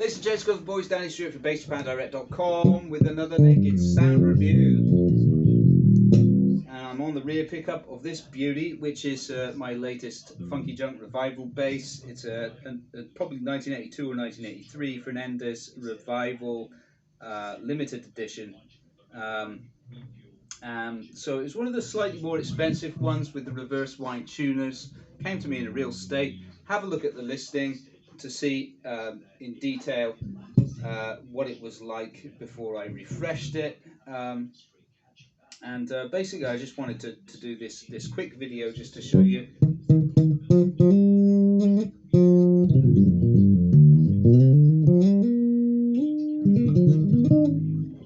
Ladies and gents, got the boys Danny Stewart from BassJapanDirect.com with another naked sound review. And I'm on the rear pickup of this beauty, which is my latest Funky Junk Revival bass. It's a probably 1982 or 1983 Fernandes Revival limited edition. So it's one of the slightly more expensive ones with the reverse wind tuners. Came to me in a real state. Have a look at the listing to see in detail what it was like before I refreshed it. Basically I just wanted to do this quick video just to show you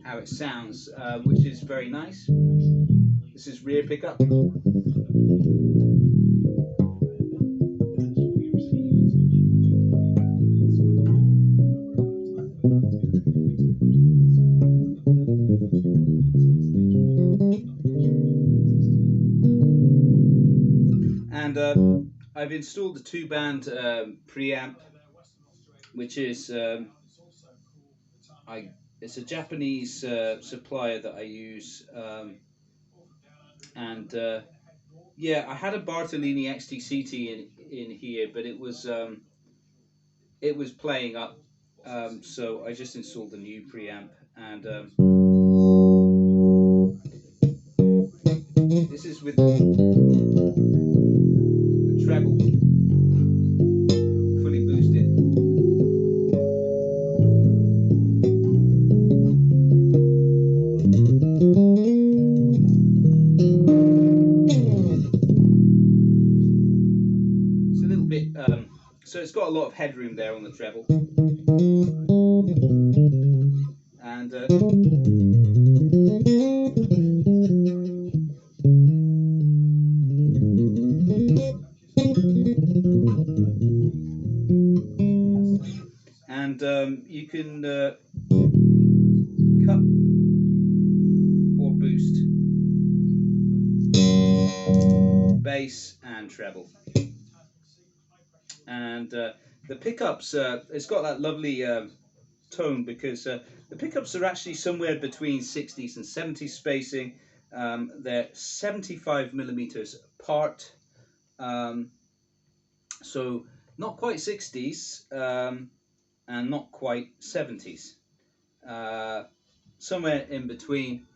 how it sounds, which is very nice. This is rear pickup. And I've installed the 2-band preamp, which is it's a Japanese supplier that I use, yeah, I had a Bartolini XT-CT in here, but it was playing up, so I just installed the new preamp, and this is with the treble fully boosted. It's a little bit, so it's got a lot of headroom there on the treble, and you can cut or boost bass and treble, and the pickups, it's got that lovely tone because the pickups are actually somewhere between 60s and 70s spacing. They're 75 millimeters apart, so not quite 60s and not quite 70s, somewhere in between,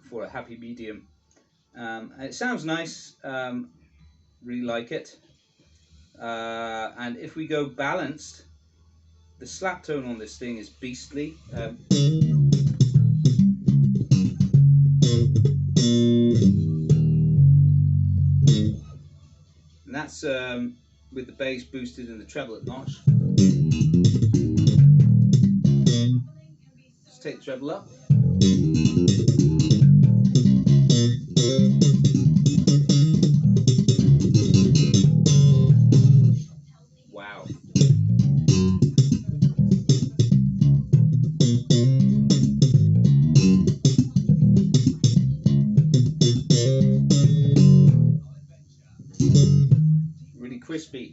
for a happy medium. It sounds nice, really like it. And if we go balanced, the slap tone on this thing is beastly. And that's with the bass boosted and the treble at notch. Let's take the treble up. Wow. Really crispy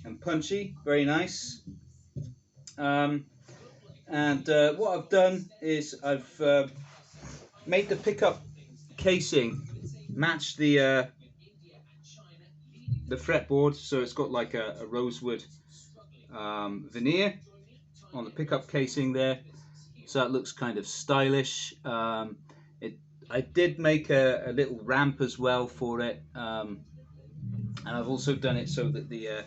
and punchy, very nice. What I've done is I've made the pickup casing match the fretboard, so it's got like a rosewood veneer on the pickup casing there, so it looks kind of stylish. I did make a little ramp as well for it, and I've also done it so that the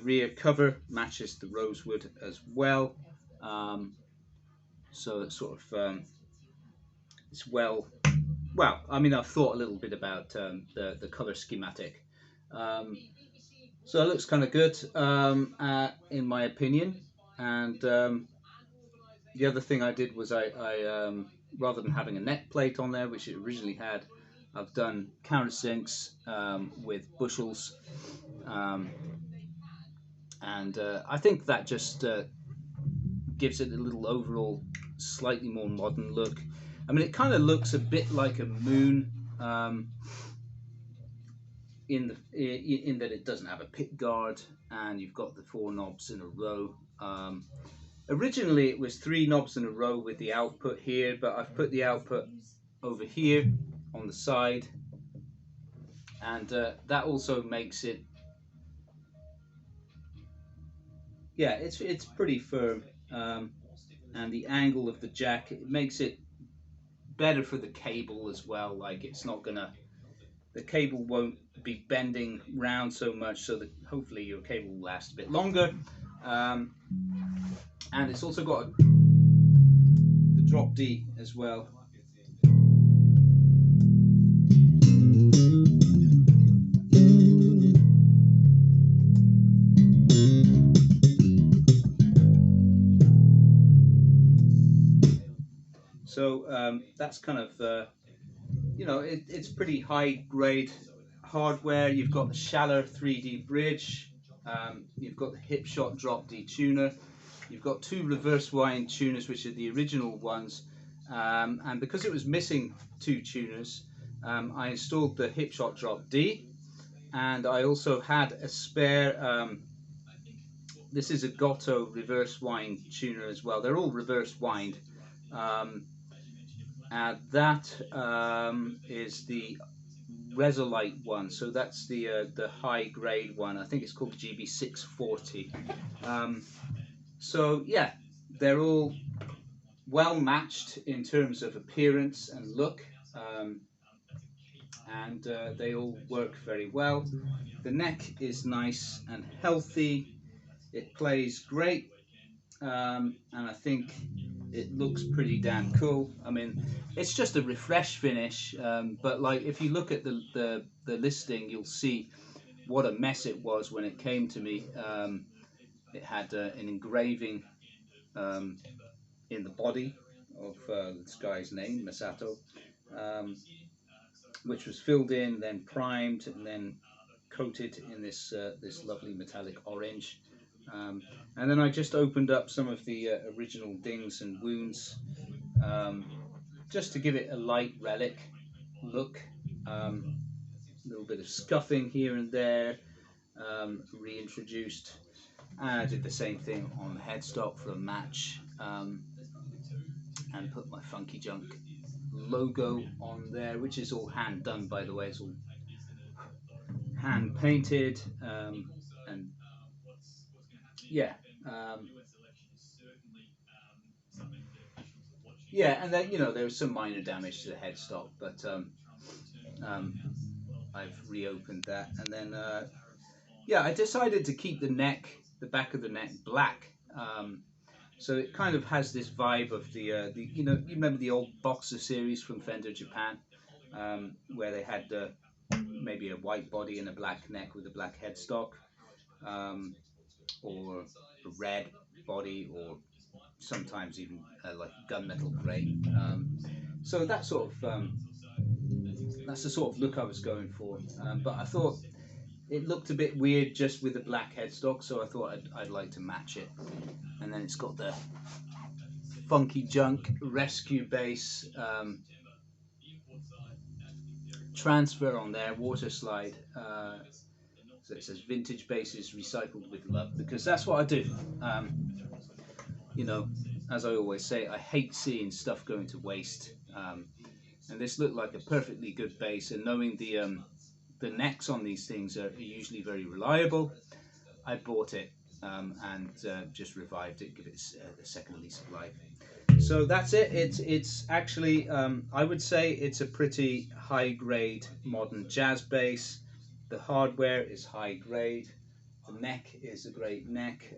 rear cover matches the rosewood as well, so it's sort of it's well, I mean, I've thought a little bit about the color schematic, so it looks kind of good, in my opinion. And the other thing I did was I rather than having a neck plate on there, which it originally had, I've done countersinks with bushels, and I think that just gives it a little overall slightly more modern look. I mean, it kind of looks a bit like a moon, in that it doesn't have a pick guard, and you've got the 4 knobs in a row, Um, Originally it was 3 knobs in a row with the output here, but I've put the output over here on the side, and that also makes it, yeah, it's pretty firm, and the angle of the jack, it makes it better for the cable as well. Like, it's not gonna, the cable won't be bending round so much, so that hopefully your cable will last a bit longer. Um, and it's also got the drop D as well. So that's kind of, it's pretty high grade hardware. You've got the Schaller 3D bridge, you've got the hip shot drop D tuner, you've got 2 reverse wind tuners, which are the original ones, and because it was missing 2 tuners, I installed the hip shot drop D, and I also had a spare, this is a Goto reverse wind tuner as well. They're all reverse wind. And that is the Resolite one, so that's the high grade one. I think it's called the GB640. So yeah, they're all well matched in terms of appearance and look, and they all work very well. The neck is nice and healthy. It plays great, and I think it looks pretty damn cool. I mean, it's just a refresh finish, but like, if you look at the listing, you'll see what a mess it was when it came to me. It had an engraving um, in the body of this guy's name, Masato, um, which was filled in, then primed, and then coated in this lovely metallic orange. Um, and then I just opened up some of the original dings and wounds, um, just to give it a light relic look. A little bit of scuffing here and there, reintroduced. And I did the same thing on the headstock for a match, and put my Funky Junk logo on there, which is all hand done, by the way. It's all hand painted, and yeah, um, yeah, and then, there was some minor damage to the headstock, but um, I've reopened that, and then yeah, I decided to keep the back of the neck black. So it kind of has this vibe of the you remember the old Boxer series from Fender Japan, where they had maybe a white body and a black neck with a black headstock, um, or a red body, or sometimes even like gunmetal grey. So that's the sort of look I was going for. But I thought it looked a bit weird just with the black headstock, so I thought I'd like to match it. And then it's got the Funky Junk rescue bass transfer on there, water slide. So it says vintage basses recycled with love, because that's what I do. You know, as I always say, I hate seeing stuff going to waste. And this looked like a perfectly good bass, and knowing the necks on these things are usually very reliable, I bought it, and just revived it, give it a second lease of life. So that's it. It's actually, I would say it's a pretty high grade modern jazz bass. The hardware is high grade. The neck is a great neck.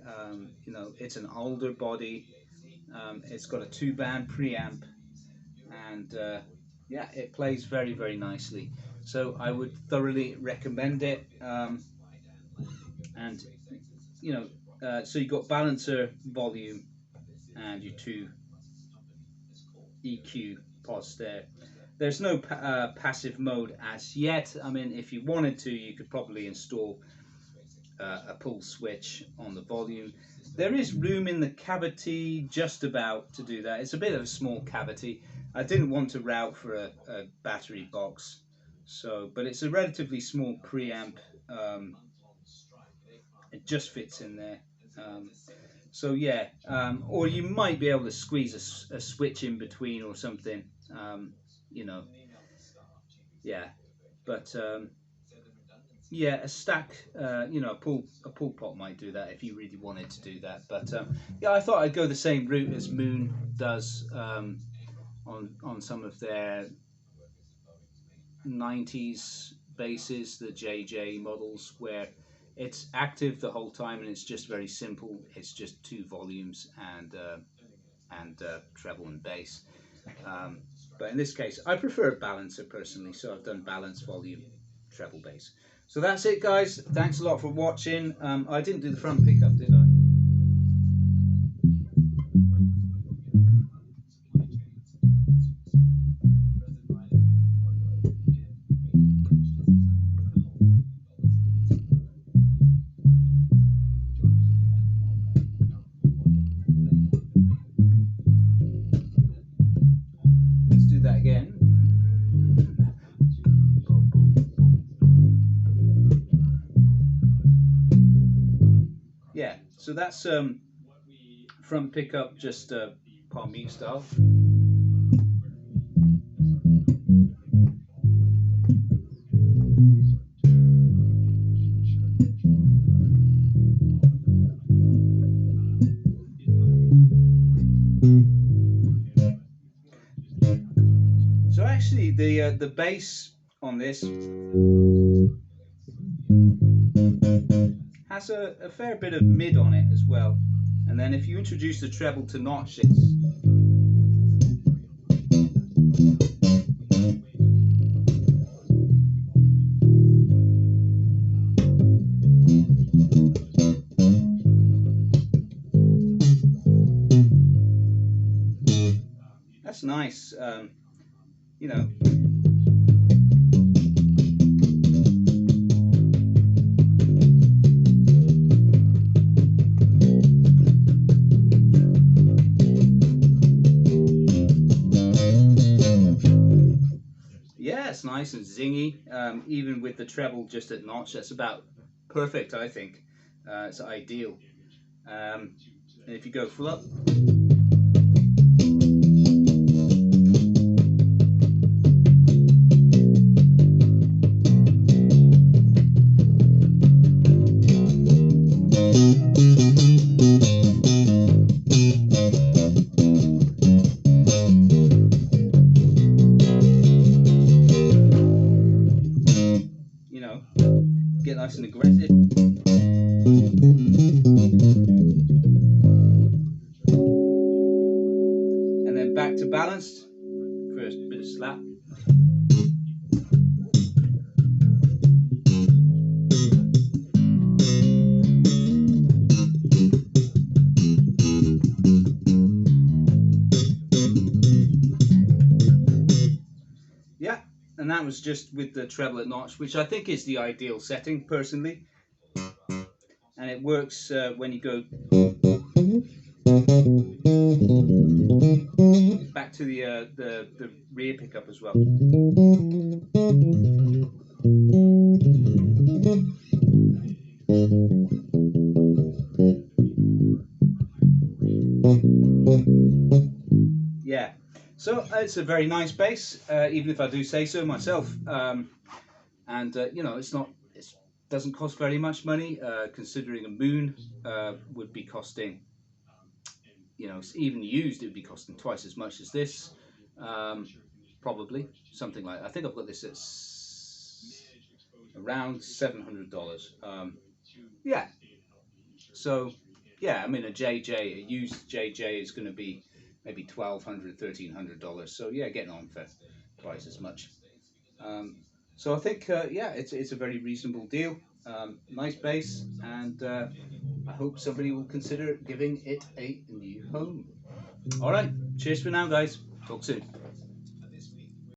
It's an older body. It's got a 2-band preamp, and yeah, it plays very, very nicely. So I would thoroughly recommend it. And so you've got balancer, volume, and your 2 EQ pods there. There's no passive mode as yet. I mean, if you wanted to, you could probably install a pull switch on the volume. There is room in the cavity just about to do that. It's a bit of a small cavity. I didn't want to route for a battery box, but it's a relatively small preamp. It just fits in there. So yeah, or you might be able to squeeze a switch in between or something. You know, yeah, but yeah, a stack, you know, a pull pot might do that if you really wanted to do that. But yeah, I thought I'd go the same route as Moon does on some of their 90s bases, the JJ models, where it's active the whole time and it's just very simple. It's just two volumes and treble and bass. Um, but in this case, I prefer a balancer personally, so I've done balance, volume, treble, bass. So that's it, guys. Thanks a lot for watching. I didn't do the front pickup, did I? Let's do that again. Yeah, so that's front pickup, just palm mute style. So actually, the bass on this has a fair bit of mid on it as well, and then if you introduce the treble to notch, that's nice. You know. Yeah, it's nice and zingy, even with the treble just at notch. That's about perfect, I think. It's ideal. And if you go full up, you know, get nice and aggressive. And then back to balanced. First bit of slap. Yeah, and that was just with the treble at notch, which I think is the ideal setting personally. And it works when you go back to the rear pickup as well. Yeah, so it's a very nice bass, even if I do say so myself. And you know, it doesn't cost very much money, considering a Moon would be costing, you know, even used, it would be costing twice as much as this, probably something like. I think I've got this at around $700. Yeah, so yeah, I mean a used JJ is going to be maybe $1,200, $1,300. So yeah, getting on for twice as much. So I think yeah, it's a very reasonable deal. Nice bass, and I hope somebody will consider giving it a new home. All right, cheers for now, guys. Talk soon.